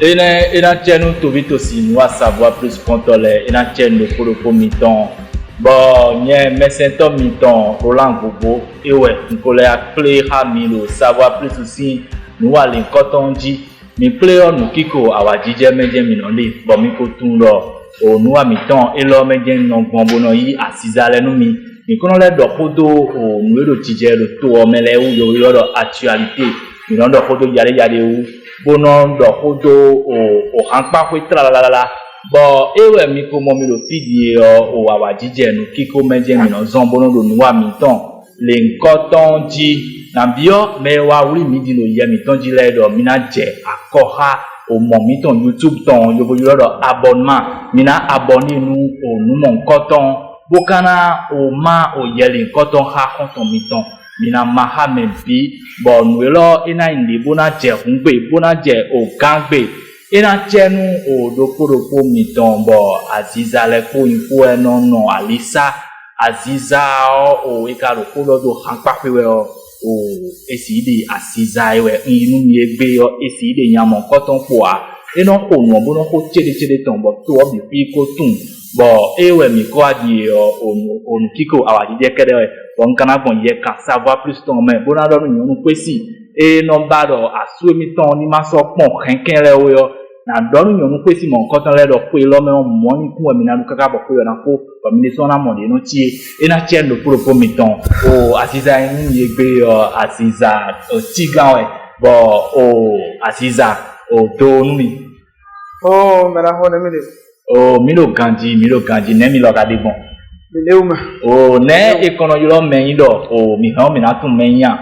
Et na chenu to vite aussi nous à savoir plus contrôler et na chenu pour mi-temps. Bon, nye mesento mi-temps Roland Gobo et ouais, nous collé à clé Hamilo savoir plus aussi nous à l'incoton dit mi player nous kiko awa DJ meje mi non li bon mi ko tun lo o nous à mi-temps et lo meje non bombono yi asizale nous mi kono le do kodo o nous le DJ le to mele ou yo lo actualité mi non do kodo yale ou bonon do kodo o hanpa ko tra la bon ewe mi ko mo mi lo fidie o awa DJ nous kiko meje mi non zombono do nous à mi-temps l'incoton dit na bio me wa wuli mi di lo ye mi ton di le do mi na je akoha o mo mi ton YouTube ton yo bo yo do abonnement mi na abonné nous o nous mon coton bokana o ma o ye l'incoton ha konton mi ton mi na ma ha me bi bon nous lo ina indi bona je hungbe bona je o gangbe ina chenu o do ko mi ton bo aziza le ko info no alisa aziza o ikaro ko do hanpa pe we o esi de asiza ewe inu mi egbe yo esi de yamon koton po a e no ko no bo no ko chede ton bo to obi fi ko tun bo ewe mi ko adi o kiko awadi de kede bon kana bon ye kan savoir plus ton mais bo na do no nu kwesi e no ba do asu mi ton ni ma so pon kenken le o yo na do no nu kwesi mon koton le do pe lo me mo ni ku mi na du kaka bo ko yo na ko communication na mo de no tie e na tie do pour mi ton o asiza ni egbe asiza o tigan we bo o asiza o do numi oh me la ho ne mi de o mi lo ganji ne mi lo ka de bon mi le uma o ne e kono yo men yin do o mi han mi na tun men yan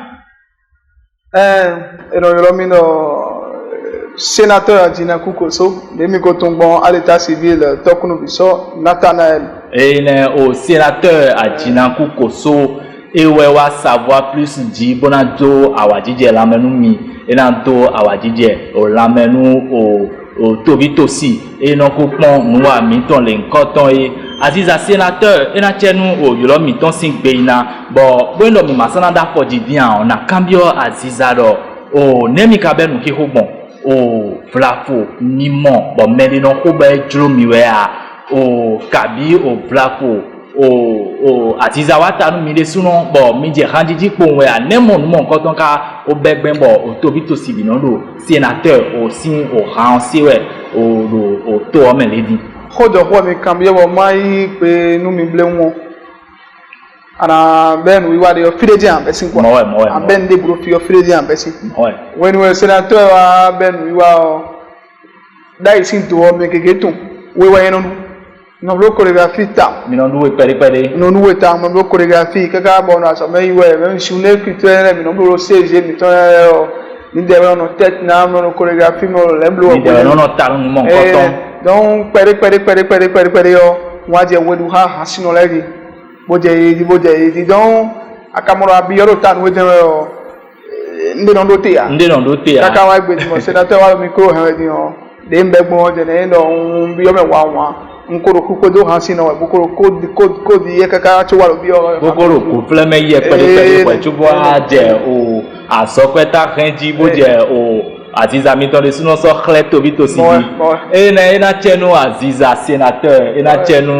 e no yo mi no sénateur Adjina Kukoso demi ko tun bon à l'état civil tokunu biso Nathanael et au sénateur Adjina Kukoso et ouais wa savoir plus dit bonado awadije la menu mi et nanto awadije o la menu o tobitosi et non ko pon nous a mi ton le nkoton et aziza sénateur et na chenu o yo lo mi ton sin gbe ina bo no mi masana da for di bien on a cambio aziza do o nemi ka be nu ki ho bon o flafo ni mon bon mais non ko be jlo mi we a o kabi o flafo o atizawata nu mi de suno bon mi je handiji po we a nemo nu mon koton ka o begben bo o tobito sibi no do sénateur o sin o han si we o to o me ledi khodo ko mi kambie bo mai pe nu mi ble won ana ben wi wade yo firedi am besin kwa am ben de bro fi yo firedi am besin when we senator wa ben wi wa dai sin to o me kegetun we wa yenu no blo choreography ta mi no we pere no nu we ta mo blo choreography kaka bo na so me we me shune culturel mi no blo CG mi to ni de no tête na no choreography mo le blo ni de no ta nu mo koton donc pere yo wa je wedu ha hasino legi boje di don akamoro abiyoro tan we den nde non do tia kaka wa gbe mo senator wa micro he di o de mbegbon je ne no biyo me wa nkoro ku do han sino we bukoro ko di ye kaka cho wa biyo bukoro ku fleme ye pere ko chubo aje o asopeta renji boje o aziza mi ton de sino so khleto bitosi e na chenu aziza sénateur e na chenu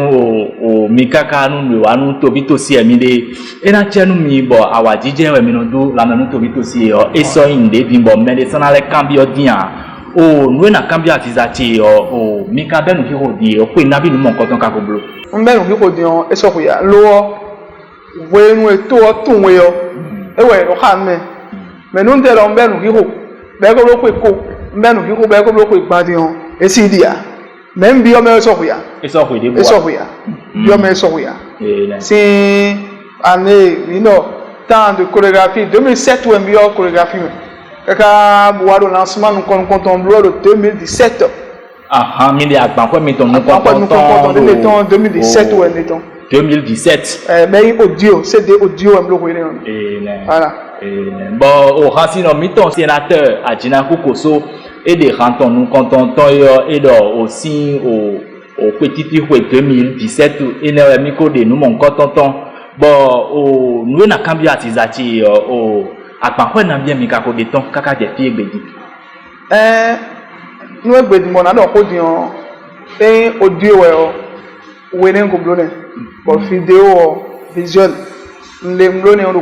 o mikaka nu we anu to bitosi emi de e na chenu mi bo awajije we mi no do la menu to bitosi e so inde bi bo me de sana le cambio dia o nu na cambio aziza ti o mika benu ki ho di o pe na bi nu mo nkan ton ka ko blo mbenu ki ko di on e so ko ya lo we nu e to tun we yo e we ro kan me nu de lo mbenu ki ho bego lo ko mbenu ki ko bego lo ko gbadi on e si dia me mbi o me so ko ya e so ko de bo e so ko ya bi o me so ko ya si année you know temps de chorégraphie 2007 ou mbi o chorégraphie kaka buwado lancement nous comptons le 2017 mi de agban ko mi ton nous comptons 2017 ou en 2017 mais audio c'est des audio en bloqué voilà bon au racine mi ton sénateur Adjina Kukoso et des rentons nous comptons et aussi au petit 2017 et ne micro de nous mon comptons bon nous na cambia atizati agban ko na bien mi ka ko de ton kaka je fi egbedi nous on a donc et audio ouais on est comme pour vidéo visuel les mlone on le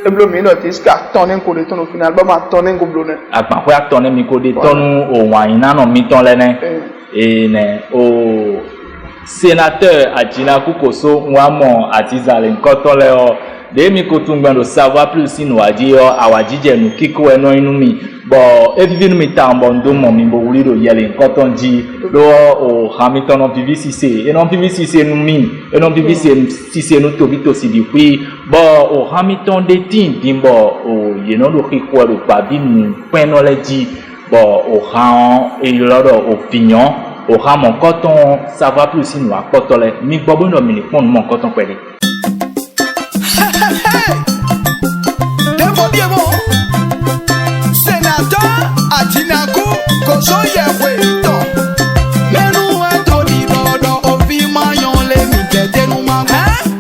et le minute est tourner qu'on est au final bah tourner comme blonde à part quoi tourner micro de ton au wine non mi ton là et au sénateur Adjina Kukoso Nwamon Atizale nkoto le o de mi ko tun gban do savoir plus si no aji o awaji je nu kiko eno inu mi bo evivinu mi tambo ndo mo mi bo wuri do yele nkoto nji lo o Hamilton on PVCC e non PVCC nu mi e non PVCC nu tobi to si di pi bo o Hamilton de tin bimbo o ye no do kiko do pa bi nu peno le ji bo o han e lo do opinion au ras mon coton, ça va plus si nous à coton les mi bobo no mi pon mon coton kweli. Sénateur Adjina Kukoso yewe to. Menu eto di dodo ofi mayon le mi tete nu ma.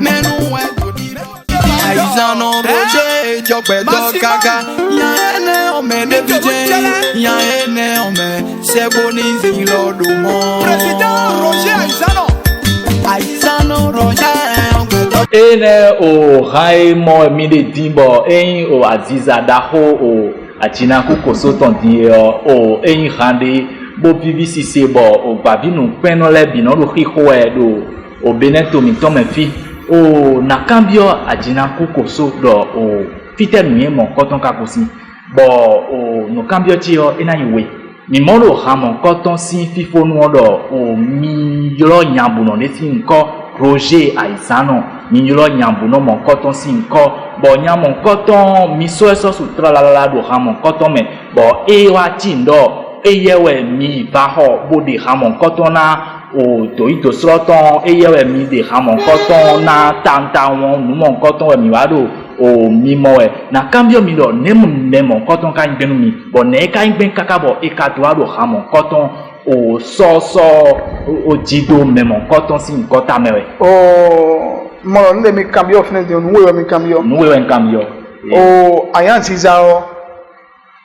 Menu eto di dodo. Aizano roje jope to kaka. Ya ene o me de bije. Ya ene o me. C'est bonise in l'ordre président Roger Aizano Roger ene o Raimo mi de dimbo o Aziza Daho o Adjina Kukoso ton di o hande bo PVCC bo o babinu peno le bino do khiko do o Beneto mi ton me fi o nakambio Adjina Kukoso do o fitel mi mon koton kakosi bo o no kambio ti o ena yiwe mi mono hamon coton si fifo no do o mi yolo nyambu no neti nko Roger Aizano mi yolo nyambu no mon coton si nko bo nyamon coton mi so su tra la do hamon coton me bo e wa tindo e yewe mi ba ho bo de hamon coton na o to sloton e yewe mi de hamon coton na tanta won nu mon coton mi wa do o mi moe na cambio mi do nemo coton ka ngbenu mi bo ne ka ngben kaka bo e ka do ado ha mon coton o so o jido memo coton si nkota mewe o mo nde mi cambio fne de nu we mi cambio o ayan sizao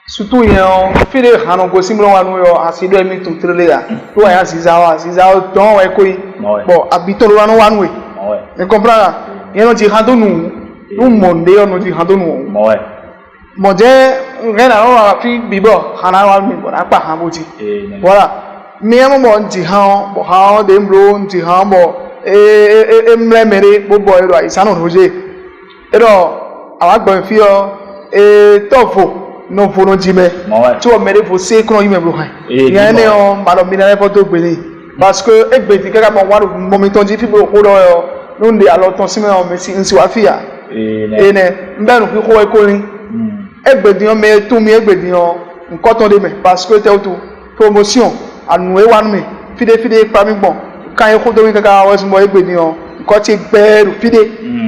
surtout yon file hanon go simlo wanu yo asido mi tum trele ya to ayan sizao don we koi bo habito wanu we me comprendre yeno ti hando nu monde on dit hando nu mo je ngena o fi bibo hana wa mi bo na pa han bo ti voilà mi am mo nti han bo ha de mbro nti han bo mle mere bo bo ero Aizano Roger ero awa gbo fi o tofo no fo no jime ti o mere fo se kro yime bro han yan ne o ma lo mi na photo gbe ni parce que egbe ti kaka mo wa mo mi ton ji fi bo ko do yo no nde alo ton si me o me si nsi wa fi ya ene mbenu fi ko e ko ni egbedion me tu mi egbedion nko ton de me parce que te auto promotion anu e wa nu me fide pa mi gbon kan e ko do mi kaka wa mo egbedion nko ti gberu fide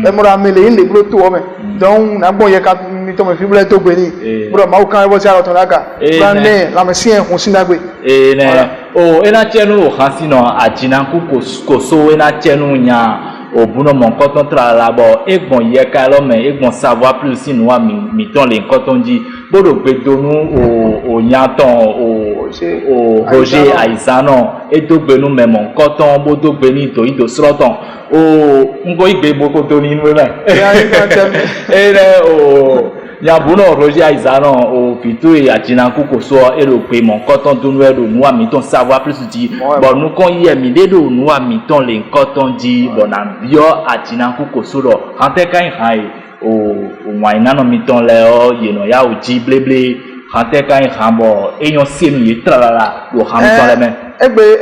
e mo ra me le ile bro to o me don na gbon ye ka mi to me fi bele to gbe ni bro ma o kan e bo ti aro ton laga brande la me si en kun sinagbe o ena chenu hasino Adjina Kukoso ena chenu nya o buno mon coton tra la bo egbon ye ka lo me egbon savoir plus si no mi ton le coton di bodo gbedonu o nyaton o Roger Aizano e do gbenu me mon coton bodo gbeni to ido sloton o ngo igbe boko to ni nwe me ere o ya buno Roger Aizano o pito e Adjina Kukoso e lo pe mon coton do no do no mi ton savoir plus di bon nous kon ye mi de do no mi ton le coton di bon na bio Adjina Kukoso do ante kan hai o waina no mi ton le o ye no ya o ji bleble ante kan hambo e yon senu ye tralala do ham ton le me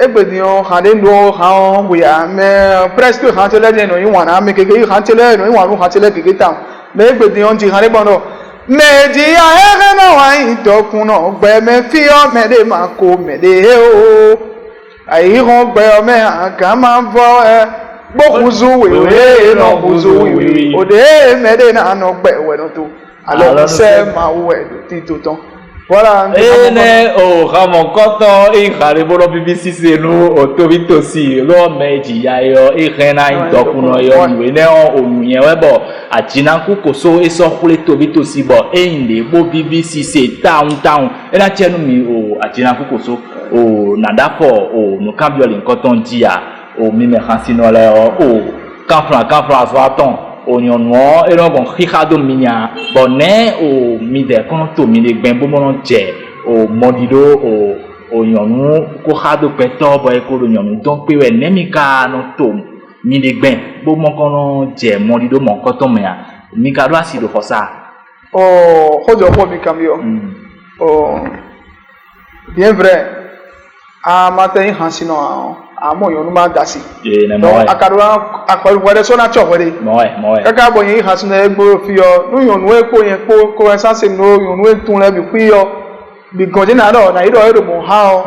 egbe dion hande ndo ha we ya me presque hante le no yin wana me keke hante le no yin wana hante le keke tam me egbe dion ji hande bono meji ya ege na wa idokun no gbe me fi o me de ma ko me de o ayi ron gbe o me aka ma vo gbokuzu wewe no buzu wewe ode me de na no gbe we no to alo se ma we ti to ton voilà ene o ramon coton e khare bolo PVCC no o tobi tosi lo meji ya yo e khena idokun no yo we ne o onuyen we bo Adjina Kukoso e so kule tobi tosi bo e inde bo PVCC town e na chenu mi o Adjina Kukoso o na d'accord o no cambio l'incoton dia o mi me hansino le o kanfra so aton o nyonwo e no bon khikado minya bonne o mi de kono to mi le gben bo mo je o modido o nyonu ko khado peto bo e ko lo nyonu don pe we nemika no to mi le gben bo mo kono je modido mo koton me a mi ka do asido for ça oh hojo ko mi cambio oh bien vrai a matin hansino a mo yonu ma dasi donc akadwa akwaru wede so na cho wede mo kaka bo yin hansino egbo fi yo nu yonu e ko yen ko essence no yonu e tun le bi fi yo bi gonje na do na ido edo mo ha o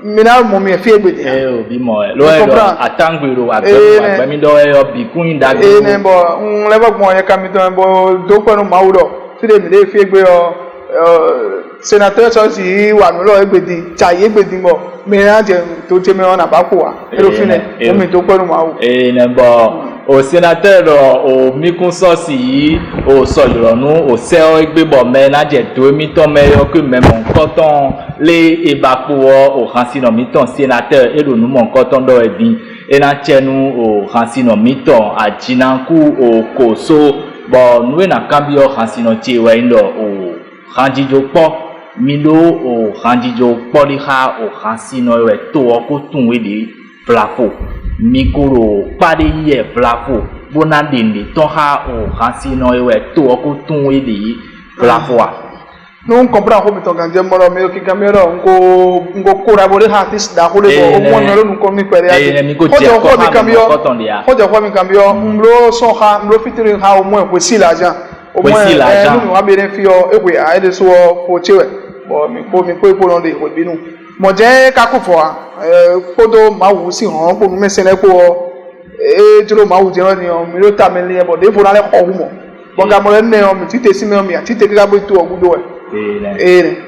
mina mo mi fi egbe o bi mo lo e do atangbero agbe mi do e yo bi kun da gbe ne bo le bo mo ye kamito bo do ko no mawudo ti de mi le fi egbe yo sénateur sọ́ọ̀sì wà lọ́wọ́ ẹgbẹ̀dì jàyé gbèdì mọ̀ mìíràn jẹ tó jẹ́ mìíràn àbápò wa erofine omi tó pẹ́rù máa wò. nẹ́bọ̀ o sénateur o mikun sọ́ọ̀sì yìí o sọ ìrọ̀nù o sẹ́ ọ gbébọ̀ mẹ́ nájẹ̀ tó mi tán mẹ́yọ kí mẹ́mọ̀ nǹkan tán lé ìbápò o hàn sínú mi tán sénateur èrònú mọ̀ nǹkan tán lọ́wọ́ ẹ̀bí ẹ̀nà tẹnu o hàn sínú mi tán àjìnàkú o kò so bọ̀ nùwé nà kábíọ̀ hàn sínú tiwẹ̀ ńlọ o hanjijo kpɔ milo o hanjijo kpɔlixa o hansino yɛ to ko tun we de vlafo mikoro kpaɖe yɛ vlafo bona dende tɔxa o hansino yɛ to ko tun we de vlafoa. Nous comprenons que nous avons dit que nous avons collaboré avec les artistes au moins nous avons commis par exemple. Au moins aussi l'argent. Au moins nous avons bénéficié et à aider sur pour tirer. Bon, mais pour pour l'on dit nous. Moi j'ai quelque fois photo ma aussi on pour nous mettre pour et tu le ma ou dire on me t'amener bon des fois dans les home. Bon gamole ne on me tite si me on me tite queabo tout au bout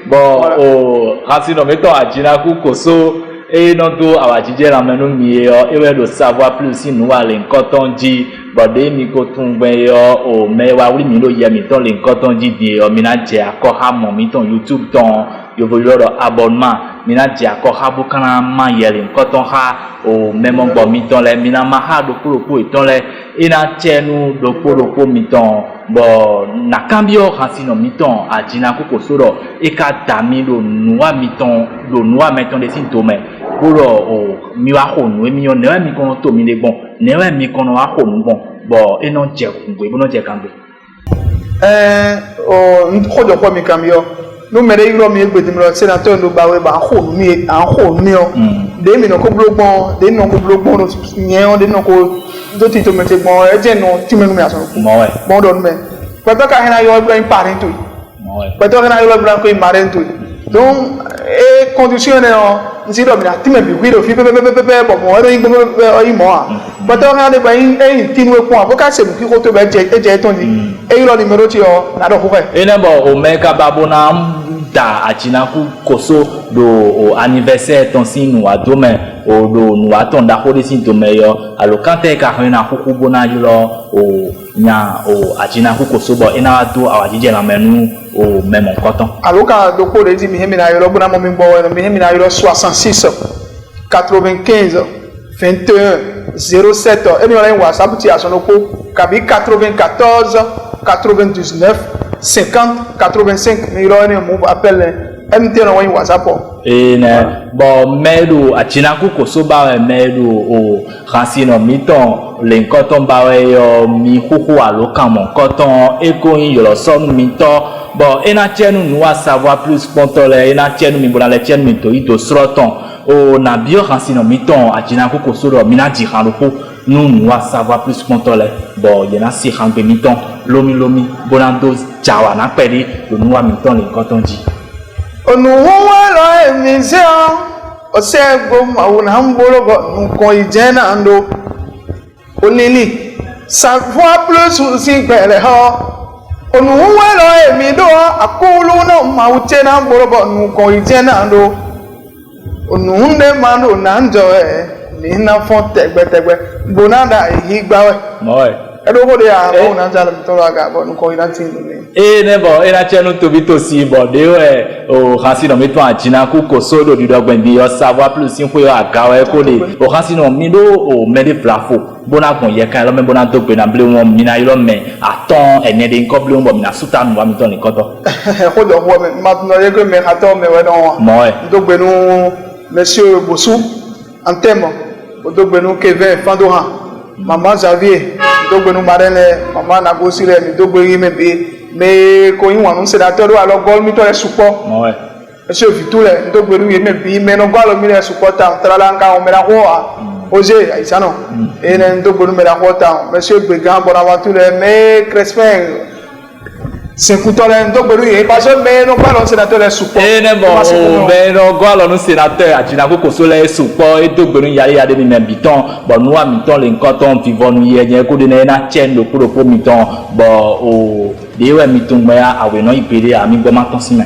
bon o rasino meto ajinaku koso e no do awajije la menu mi yo e we do savoir plus si nous ale nkoton ji bode mi ko tun gbe yo o me wa wi mi lo ye mi ton le nkoton ji bi o mi na je akọ ha mo mi ton YouTube ton yo vo yo abonnement mi na je akọ ha bu kana ma ye le nkoton ha o memo gbo mi ton le mi na ma ha do kuro iton le ina chenu do kuro mi ton bo na cambio rasino mi ton ajinaku koso do e ka dami lo nuwa mi ton lo nuwa meton de symptômes boro o mi wa ho nu mi yo ne mi kono to mi le bon ne wa mi kono wa ho nu bon bo e no je ngwe bo no je kambe o nkodo ko mi cambio no mere iro mi egbe mi lo senator no ba we ba ho mi an ho mi o de mi no ko blogbon de no ko blogbon no yen de no ko do ti to me te gbon e je no ti me mi aso mo we bon do me pẹ̀tọ́ ká hẹ́nà yọ ẹgbẹ́ parent to pẹ̀tọ́ hẹ́nà yọ ẹgbẹ́ ko parent to donc e condition no nsi do mi na ti me bi gwi do fi pepepepe bo mo e ngbe o yi mo a pẹ̀tọ́ hẹ́nà de ba yin e tinu e kun a bo ka se mu ki ko to be je ton ni e ro numero ti o na do ko fe e na bo o me ka babona da ajinaku koso do o anniversaire ton sinu adome o do nu aton da ko de sin to meyo alo kante ka hena kuku bona yulo o nya o ajinaku koso bo ina do awajije la menu o memo koton alo ka do ko de di mi hemina yulo bona mo mi gbo mi hemina yulo 66 95 21 07 eni ola WhatsApp ti asonoko kabi 94 99 50 85 mi ro ni mo appelle MTN on WhatsApp e na bo medu ajinaku koso ba medu o rasino miton le nkoton ba we yo mi huhu alo kan mo nkoton e ko yin yo lo sonu miton bo ena chenu nu wa savoir plus pontole ena chenu mi bona le chenu mi to ito sroton o na bio rasino miton ajinaku koso do mina di ran ko nu wa savoir plus pontole bo yena si ran be miton lomi bonando jawa na pedi lo nu wa miton le nkoton ji onuwa lo emission osego mauna mbologo nko ijena ndo onili savoir plus si pele ho onuwa lo emido akulu no mautena mbologo nko ijena ndo onunde manu na njo ni na fon tegbe bonada ihigbawe moy e do hode ya o na jala mi to aga bo nko ina tin ni ne bo ina chenu to bi to si bo de we o hasi no mi to ajina ku ko so do di dogben bi yo savoir plus sin fo yo aga we ko le o hasi no mi do o me de flafo bona kon ye kan lo me bona to pe na ble won mi na yo me aton ene de nko ble won bo mi na suta nu wa mi to ni koto ko do ho me ma no ye ko me aton me we don mo e do gbe nu monsieur Bossou en thème o do gbe nu Kevin Fandoran maman Xavier do gbe nu Marene maman Nagosile mi do gbe yin me bi mais ko yin wanu sénateur do alo gol mi to le support mo e monsieur Vitule do gbe nu yin me bi mais no gol mi le support ta trala nka o me la ho Oje aisano ene do gbe nu me la ho ta monsieur Began Bonaventure mais Crespin Sekutole ndo gberu ye parce que no gba lo sénateur le support ne bon be no gba lo no sénateur ajina ko so le support e do gberu yari ya de mi biton bon nous a miton le nkoton vivon nu ye yen ko de na chendo pour miton bon o de we miton me a we no ipere ami gbo ma ton si me